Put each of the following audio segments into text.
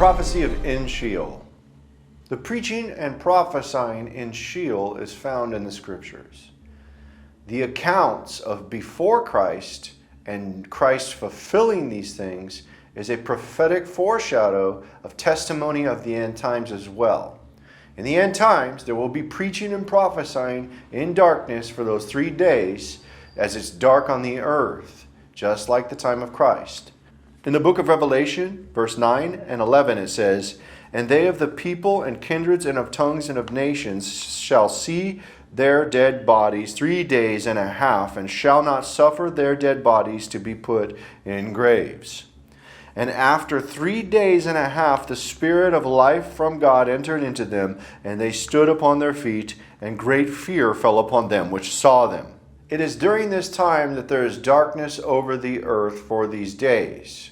prophecy of In Sheol. The preaching and prophesying in Sheol is found in the Scriptures. The accounts of before Christ and Christ fulfilling these things is a prophetic foreshadow of testimony of the end times as well. In the end times, there will be preaching and prophesying in darkness for those 3 days as it's dark on the earth, just like the time of Christ. In the book of Revelation, verse 9 and 11, it says, "And they of the people and kindreds and of tongues and of nations shall see their dead bodies 3 days and a half, and shall not suffer their dead bodies to be put in graves. And after 3 days and a half, the Spirit of life from God entered into them, and they stood upon their feet, and great fear fell upon them which saw them." It is during this time that there is darkness over the earth for these days.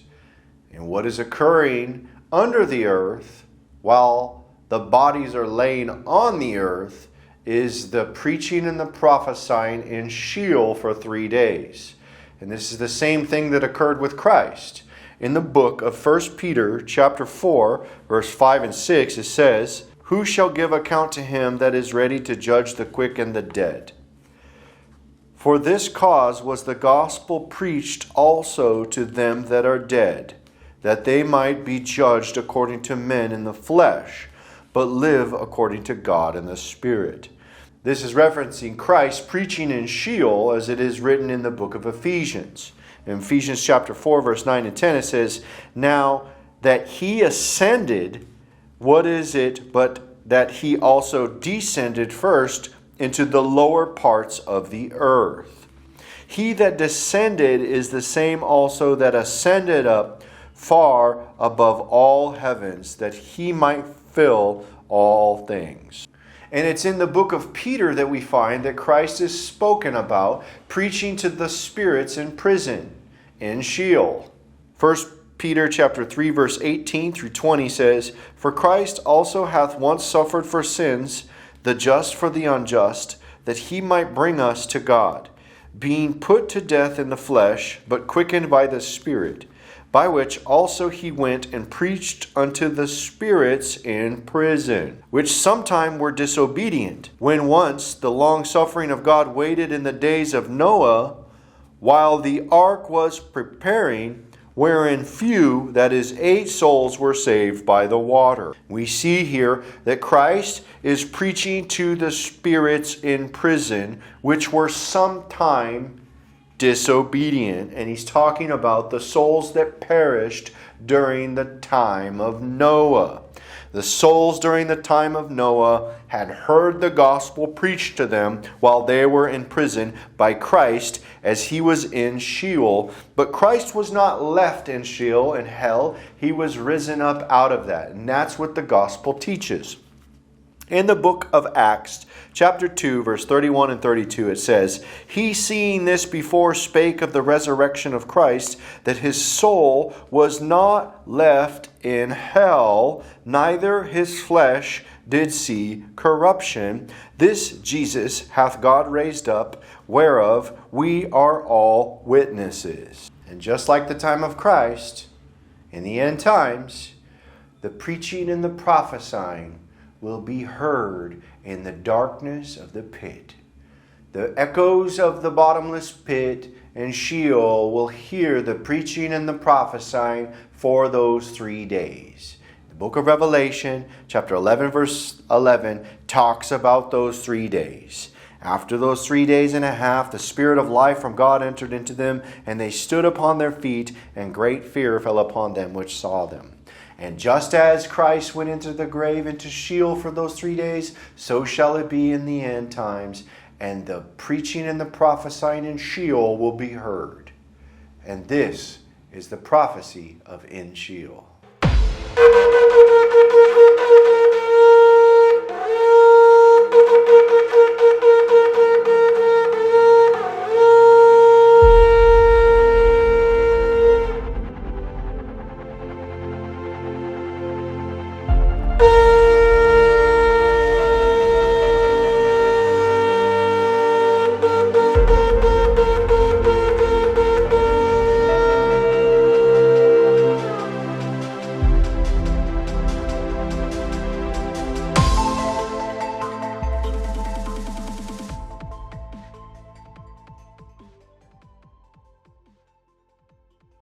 And what is occurring under the earth, while the bodies are laying on the earth, is the preaching and the prophesying in Sheol for 3 days. And this is the same thing that occurred with Christ. In the book of 1 Peter chapter 4, verse 5 and 6, it says, "Who shall give account to him that is ready to judge the quick and the dead? For this cause was the gospel preached also to them that are dead, that they might be judged according to men in the flesh, but live according to God in the Spirit." This is referencing Christ preaching in Sheol as it is written in the book of Ephesians. In Ephesians chapter 4, verse 9 and 10, it says, "Now that he ascended, what is it but that he also descended first into the lower parts of the earth? He that descended is the same also that ascended up far above all heavens, that he might fill all things." And it's in the book of Peter that we find that Christ is spoken about preaching to the spirits in prison, in Sheol. 1 Peter chapter 3, verse 18 through 20 says, "For Christ also hath once suffered for sins, the just for the unjust, that he might bring us to God, being put to death in the flesh, but quickened by the Spirit, by which also he went and preached unto the spirits in prison, which sometime were disobedient, when once the long suffering of God waited in the days of Noah, while the ark was preparing, wherein few, that is 8 souls, were saved by the water." We see here that Christ is preaching to the spirits in prison, which were sometime disobedient. And he's talking about the souls that perished during the time of Noah. The souls during the time of Noah had heard the gospel preached to them while they were in prison by Christ as he was in Sheol. But Christ was not left in Sheol, in hell. He was risen up out of that. And that's what the gospel teaches. In the book of Acts, chapter 2, verse 31 and 32, it says, "He seeing this before spake of the resurrection of Christ, that his soul was not left in hell, neither his flesh did see corruption. This Jesus hath God raised up, whereof we are all witnesses." And just like the time of Christ, in the end times, the preaching and the prophesying will be heard in the darkness of the pit. The echoes of the bottomless pit and Sheol will hear the preaching and the prophesying for those 3 days. The book of Revelation, chapter 11, verse 11, talks about those 3 days. After those 3 days and a half, the Spirit of life from God entered into them, and they stood upon their feet, and great fear fell upon them which saw them. And just as Christ went into the grave, into Sheol for those 3 days, so shall it be in the end times. And the preaching and the prophesying in Sheol will be heard. And this is the prophecy of In Sheol.